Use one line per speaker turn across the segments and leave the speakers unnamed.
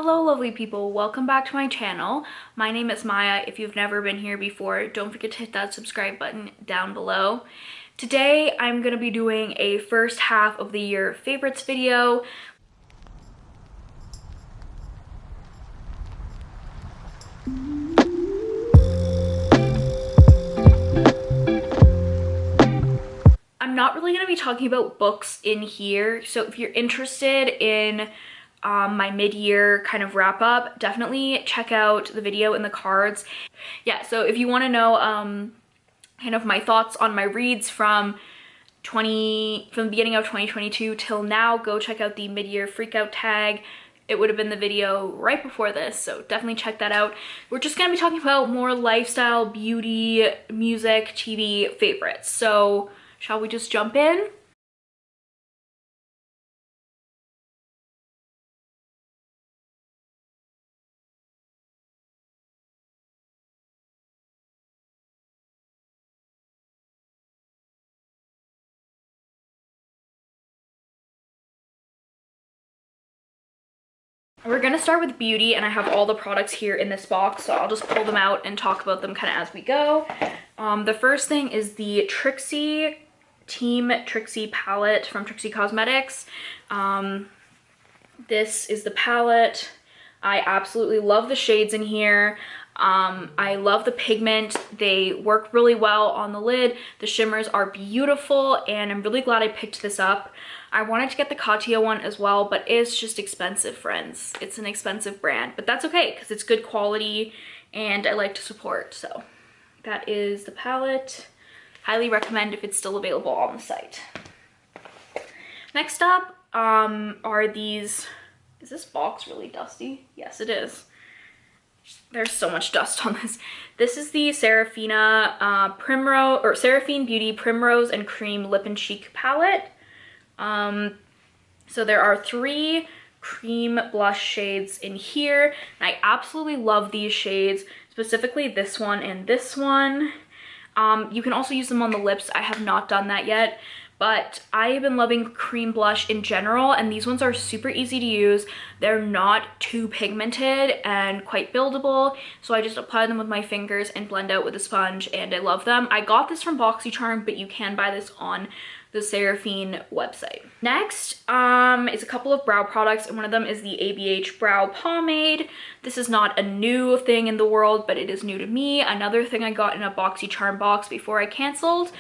Hello lovely people, welcome back to my channel. My name is Maya. If you've never been here before, don't forget to hit that subscribe button down below. Today I'm going to be doing a first half of the year favorites video. I'm not really going to be talking about books in here, so if you're interested in my mid-year kind of wrap up, definitely check out the video in the cards. Yeah, so if you want to know kind of my thoughts on my reads from the beginning of 2022 till now, go check out the mid-year freakout tag. It would have been the video right before this, so definitely check that out. We're just going to be talking about more lifestyle, beauty, music, TV favorites. So shall we just jump in? We're gonna start with beauty, and I have all the products here in this box, so I'll just pull them out and talk about them kind of as we go. The first thing is the Trixie palette from Trixie Cosmetics. This is the palette. I absolutely love the shades in here. I love the pigment. They work really well on the lid. The shimmers are beautiful, and I'm really glad I picked this up. I wanted to get the Katya one as well, but it's just expensive, friends. It's an expensive brand, but that's okay because it's good quality and I like to support. So that is the palette. Highly recommend if it's still available on the site. Next up are these. Is this box really dusty? Yes, it is. There's so much dust on this. This is the Seraphine Beauty Primrose and Cream Lip and Cheek palette. So there are 3 cream blush shades in here, and I absolutely love these shades, specifically this one and this one. You can also use them on the lips. I have not done that yet, but I have been loving cream blush in general, and these ones are super easy to use. They're not too pigmented and quite buildable, so I just apply them with my fingers and blend out with a sponge, and I love them. I got this from BoxyCharm, but you can buy this on the Seraphine website. Next is a couple of brow products, and one of them is the ABH Brow Pomade. This is not a new thing in the world, but it is new to me. Another thing I got in a BoxyCharm box before I canceled.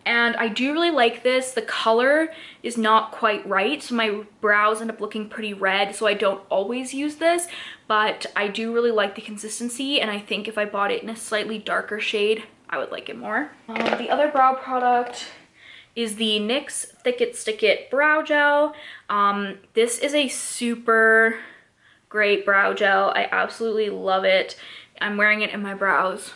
And I do really like this. The color is not quite right, so my brows end up looking pretty red, so I don't always use this, but I do really like the consistency, and I think if I bought it in a slightly darker shade, I would like it more. The other brow product is the NYX Thick It Stick It Brow Gel. This is a super great brow gel. I absolutely love it. I'm wearing it in my brows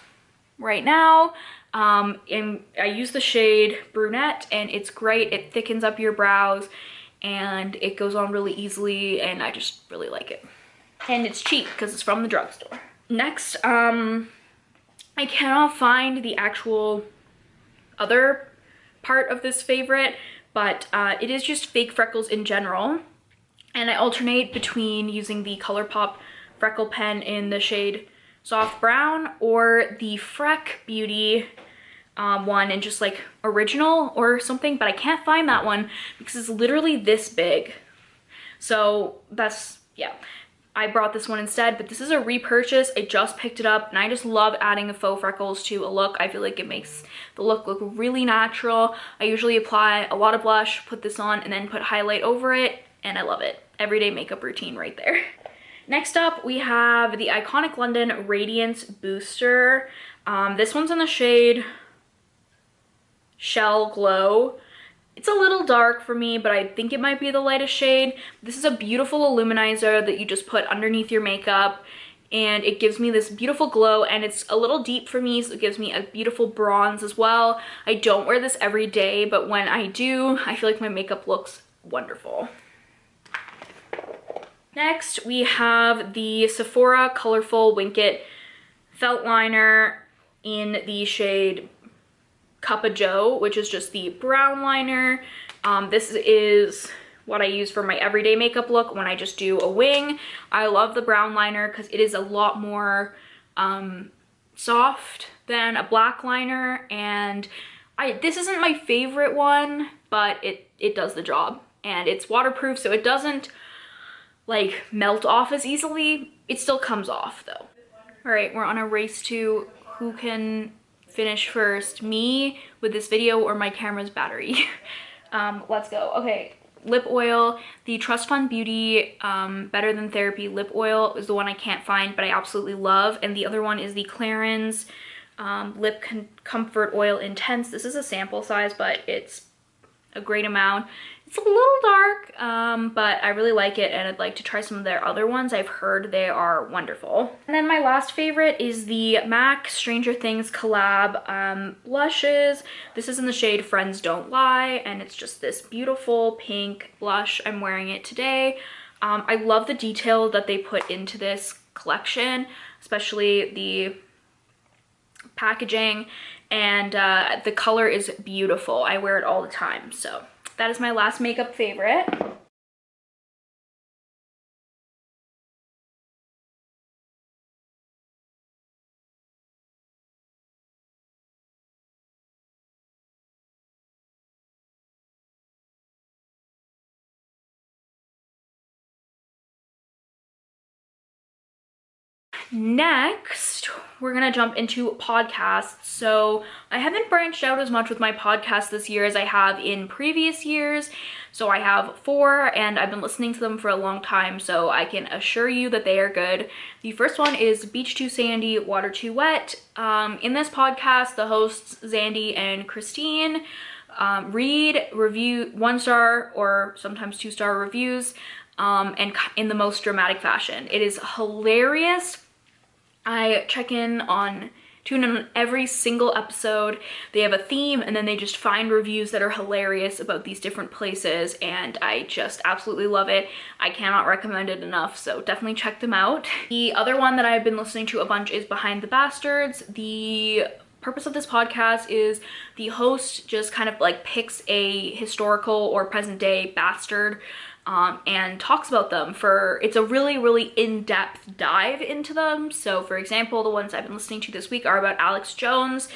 right now. And I use the shade Brunette, and it's great. It thickens up your brows and it goes on really easily, and I just really like it. And it's cheap because it's from the drugstore. Next, I cannot find the actual other part of this favorite, but it is just fake freckles in general, and I alternate between using the ColourPop freckle pen in the shade Soft Brown or the Freck Beauty one in just like Original or something, but I can't find that one because it's literally this big. So that's, yeah, I brought this one instead, but this is a repurchase. I just picked it up, and I just love adding the faux freckles to a look. I feel like it makes the look really natural. I usually apply a lot of blush, put this on, and then put highlight over it, and I love it. Everyday makeup routine right there. Next up, we have the Iconic London Radiance Booster. This one's in the shade Shell Glow. It's a little dark for me, but I think it might be the lightest shade. This is a beautiful illuminizer that you just put underneath your makeup, and it gives me this beautiful glow, and it's a little deep for me, so it gives me a beautiful bronze as well. I don't wear this every day, but when I do, I feel like my makeup looks wonderful. Next, we have the Sephora Colorful Wink It Felt Liner in the shade Cup of Joe, which is just the brown liner. This is what I use for my everyday makeup look when I just do a wing. I love the brown liner because it is a lot more soft than a black liner, and this isn't my favorite one, but it does the job, and it's waterproof, so it doesn't like melt off as easily. It still comes off though. All right, we're on a race to who can finish first, me with this video or my camera's battery. Let's go. Okay, lip oil. The Trust Fund Beauty Better Than Therapy lip oil is the one I can't find, but I absolutely love. And the other one is the Clarins Lip Comfort Oil Intense. This is a sample size, but it's a great amount. It's a little dark, but I really like it, and I'd like to try some of their other ones. I've heard they are wonderful. And then my last favorite is the MAC Stranger Things collab blushes. This is in the shade Friends Don't Lie, and it's just this beautiful pink blush. I'm wearing it today. I love the detail that they put into this collection, especially the packaging, and the color is beautiful. I wear it all the time, so that is my last makeup favorite. Next, we're gonna jump into podcasts. So I haven't branched out as much with my podcast this year as I have in previous years. So I have 4, and I've been listening to them for a long time, so I can assure you that they are good. The first one is Beach Too Sandy, Water Too Wet. In this podcast, the hosts, Zandy and Christine, read, review 1-star or sometimes 2-star reviews, and in the most dramatic fashion. It is hilarious. I tune in on every single episode. They have a theme, and then they just find reviews that are hilarious about these different places, and I just absolutely love it. I cannot recommend it enough, so definitely check them out. The other one that I've been listening to a bunch is Behind the Bastards. The purpose of this podcast is the host just kind of like picks a historical or present day bastard and talks about them it's a really, really in-depth dive into them. So for example, the ones I've been listening to this week are about Alex Jones.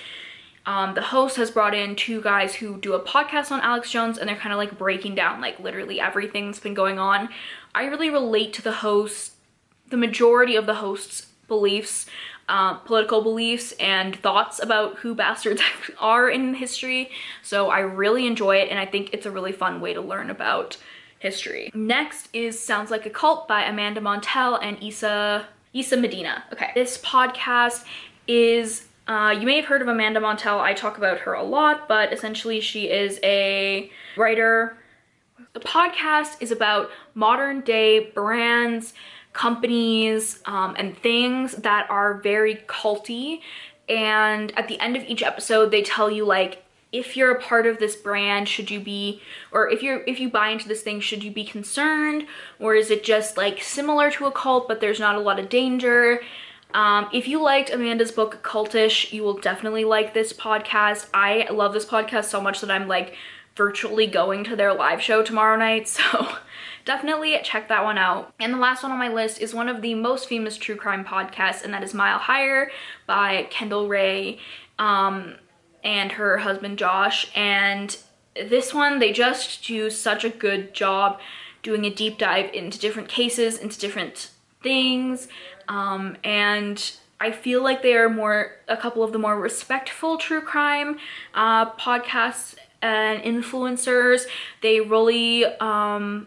The host has brought in 2 guys who do a podcast on Alex Jones, and they're kind of like breaking down like literally everything that's been going on. I really relate to the majority of the host's beliefs, political beliefs and thoughts about who bastards are in history. So I really enjoy it, and I think it's a really fun way to learn about history. Next is Sounds Like a Cult by Amanda Montell and Issa Medina. Okay, this podcast is, you may have heard of Amanda Montell. I talk about her a lot, but essentially she is a writer. The podcast is about modern day brands, companies, and things that are very culty, and at the end of each episode they tell you like, if you're a part of this brand, should you be, or if you buy into this thing, should you be concerned, or is it just like similar to a cult but there's not a lot of danger? If you liked Amanda's book Cultish, you will definitely like this podcast. I love this podcast so much that I'm like virtually going to their live show tomorrow night, so definitely check that one out. And the last one on my list is one of the most famous true crime podcasts, and that is Mile Higher by Kendall Rae and her husband Josh. And this one, they just do such a good job doing a deep dive into different cases, into different things, and I feel like they are a couple of the more respectful true crime podcasts and influencers. They really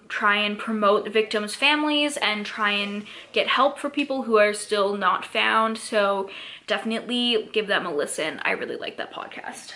try and promote the victims' families and try and get help for people who are still not found. So definitely give them a listen. I really like that podcast.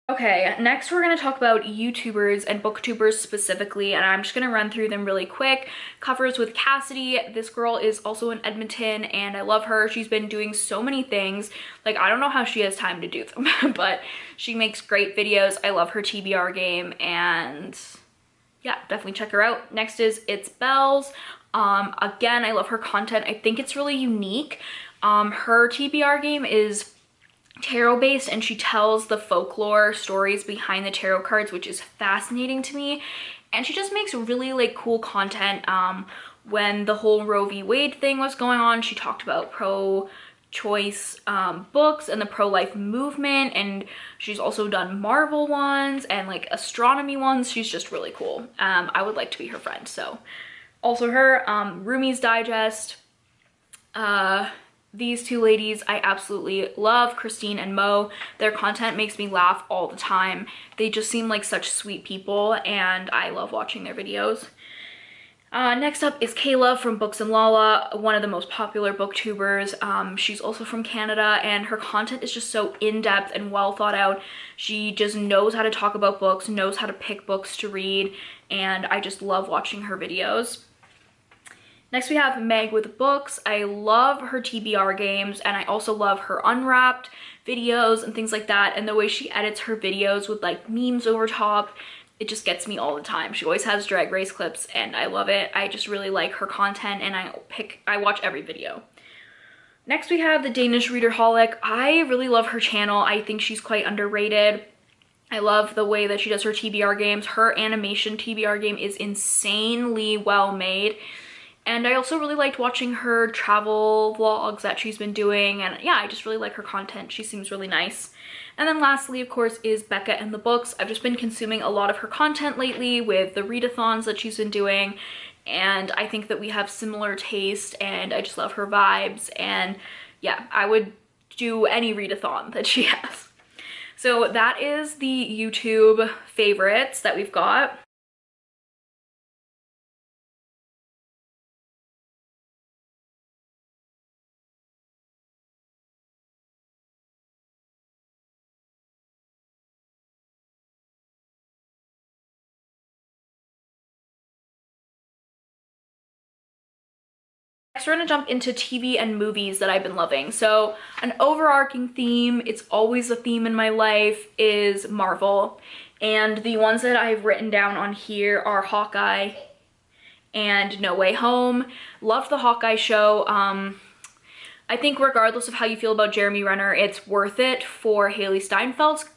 Okay, Okay, next we're going to talk about YouTubers and Booktubers specifically, and I'm just going to run through them really quick. Covers with Cassidy. This girl is also in Edmonton, and I love her. She's been doing so many things. Like, I don't know how she has time to do them, but she makes great videos. I love her TBR game, and yeah, definitely check her out. Next is It's Bells. Again, I love her content. I think it's really unique. Her TBR game is tarot based, and she tells the folklore stories behind the tarot cards, which is fascinating to me. And she just makes really like cool content. When the whole Roe v. Wade thing was going on, she talked about pro-choice books and the pro-life movement, and she's also done Marvel ones and like astronomy ones. She's just really cool. I would like to be her friend. So also her. Rumi's Digest. These two ladies I absolutely love, Christine and Mo. Their content makes me laugh all the time. They just seem like such sweet people, and I love watching their videos. Next up is Kayla from Books and Lala, one of the most popular booktubers. She's also from Canada, and her content is just so in-depth and well thought out. She just knows how to talk about books, knows how to pick books to read, and I just love watching her videos. Next we have Meg with Books. I love her TBR games, and I also love her Unwrapped videos and things like that, and the way she edits her videos with like memes over top, it just gets me all the time. She always has Drag Race clips, and I love it. I just really like her content, and I watch every video. Next we have the Danish Readerholic. I really love her channel. I think she's quite underrated. I love the way that she does her TBR games. Her animation TBR game is insanely well made. And I also really liked watching her travel vlogs that she's been doing, and yeah, I just really like her content. She seems really nice. And then lastly, of course, is Becca and the Books. I've just been consuming a lot of her content lately with the readathons that she's been doing, and I think that we have similar taste, and I just love her vibes, and yeah, I would do any readathon that she has. So that is the YouTube favorites that we've got. Next, we're gonna jump into TV and movies that I've been loving. So an overarching theme, it's always a theme in my life, is Marvel. And the ones that I've written down on here are Hawkeye and No Way Home. Loved the Hawkeye show. I think regardless of how you feel about Jeremy Renner, it's worth it for Haley Steinfeld's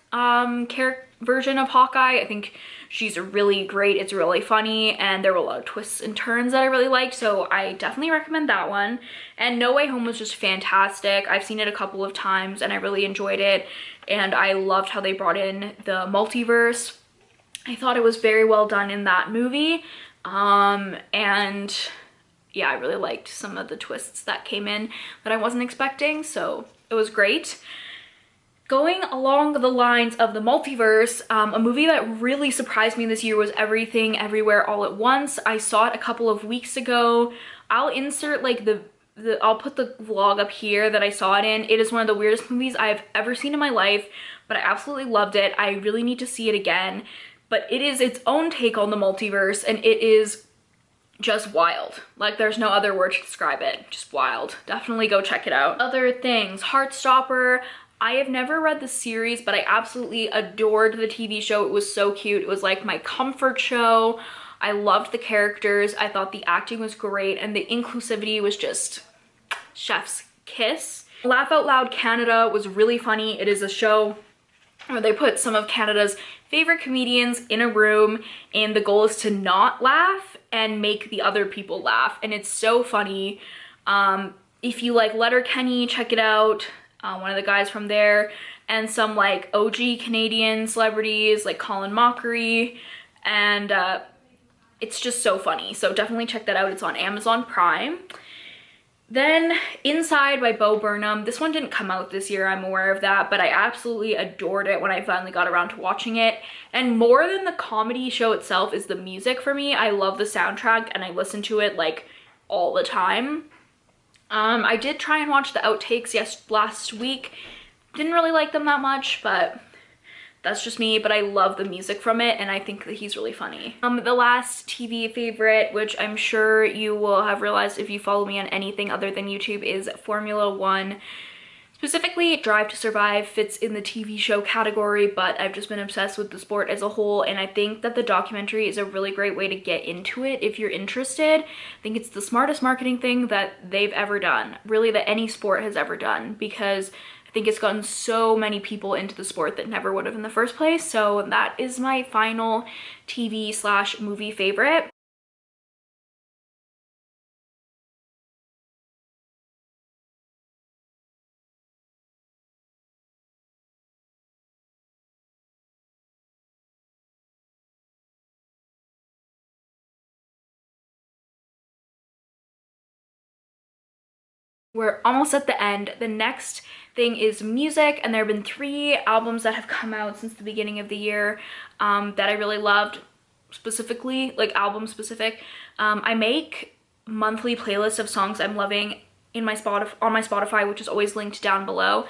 version of Hawkeye. I think she's really great. It's really funny, and there were a lot of twists and turns that I really liked, so I definitely recommend that one. And No Way Home was just fantastic. I've seen it a couple of times, and I really enjoyed it, and I loved how they brought in the multiverse. I thought it was very well done in that movie, and yeah, I really liked some of the twists that came in that I wasn't expecting, so it was great. Going along the lines of the multiverse, a movie that really surprised me this year was Everything Everywhere All at Once. I saw it a couple of weeks ago. I'll insert like I'll put the vlog up here that I saw it in. It is one of the weirdest movies I've ever seen in my life, but I absolutely loved it. I really need to see it again, but it is its own take on the multiverse, and it is just wild. Like, there's no other word to describe it. Just wild. Definitely go check it out. Other things, Heartstopper. I have never read the series, but I absolutely adored the TV show. It was so cute. It was like my comfort show. I loved the characters. I thought the acting was great, and the inclusivity was just chef's kiss. Laugh Out Loud Canada was really funny. It is a show where they put some of Canada's favorite comedians in a room, and the goal is to not laugh and make the other people laugh, and it's so funny. If you like Letterkenny, check it out. One of the guys from there, and some like OG Canadian celebrities like Colin Mockery, and it's just so funny, so definitely check that out. It's on Amazon Prime. Then Inside by Bo Burnham. This one didn't come out this year, I'm aware of that, but I absolutely adored it when I finally got around to watching it. And more than the comedy show itself is the music for me. I love the soundtrack, and I listen to it like all the time. I did try and watch the outtakes last week. Didn't really like them that much, but That's just me, but I love the music from it, and I think that he's really funny. The last TV favorite, which I'm sure you will have realized if you follow me on anything other than YouTube, is Formula One. Specifically, Drive to Survive fits in the TV show category, but I've just been obsessed with the sport as a whole, and I think that the documentary is a really great way to get into it if you're interested. I think it's the smartest marketing thing that they've ever done, really, that any sport has ever done, because I think it's gotten so many people into the sport that never would have in the first place. So that is my final TV/movie favorite. We're almost at the end. The next thing is music, and there have been 3 albums that have come out since the beginning of the year that I really loved, specifically, like album specific. I make monthly playlists of songs I'm loving on my Spotify, which is always linked down below.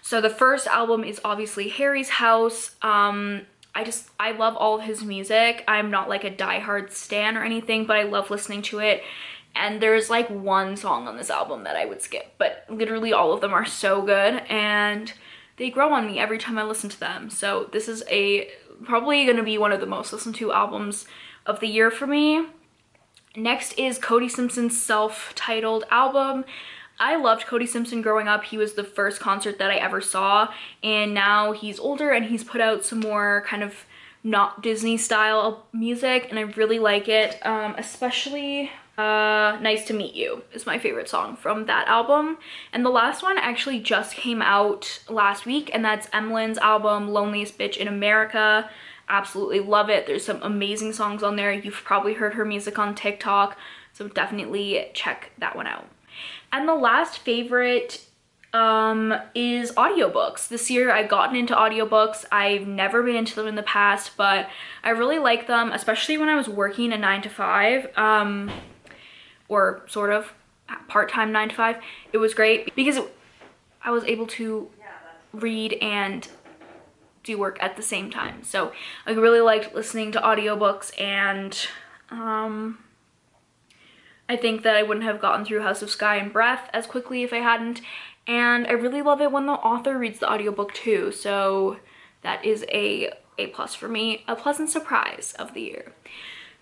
So the first album is obviously Harry's House. I love all of his music. I'm not like a diehard stan or anything, but I love listening to it. And there's like 1 song on this album that I would skip, but literally all of them are so good, and they grow on me every time I listen to them. So this is probably gonna be one of the most listened to albums of the year for me. Next is Cody Simpson's self-titled album. I loved Cody Simpson growing up. He was the first concert that I ever saw, and now he's older and he's put out some more kind of not Disney style music, and I really like it, especially Nice to Meet You is my favorite song from that album. And the last one actually just came out last week, and that's Emily's album, Loneliest Bitch in America. Absolutely love it. There's some amazing songs on there. You've probably heard her music on TikTok, so definitely check that one out. And the last favorite is audiobooks. This year I've gotten into audiobooks. I've never been into them in the past, but I really like them, especially when I was working a 9-to-5, or sort of part-time 9-to-5. It was great because I was able to read and do work at the same time. So I really liked listening to audiobooks, and I think that I wouldn't have gotten through House of Sky and Breath as quickly if I hadn't. And I really love it when the author reads the audiobook too. So that is a plus for me, a pleasant surprise of the year.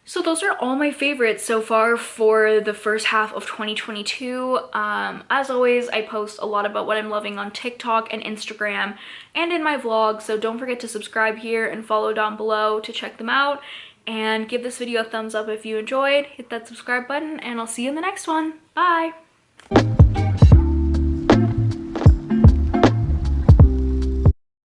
So those are all my favorites so far for the first half of 2022. As always, I post a lot about what I'm loving on TikTok and Instagram and in my vlog, so don't forget to subscribe here and follow down below to check them out. And give this video a thumbs up if you enjoyed. Hit that subscribe button, and I'll see you in the next one. Bye!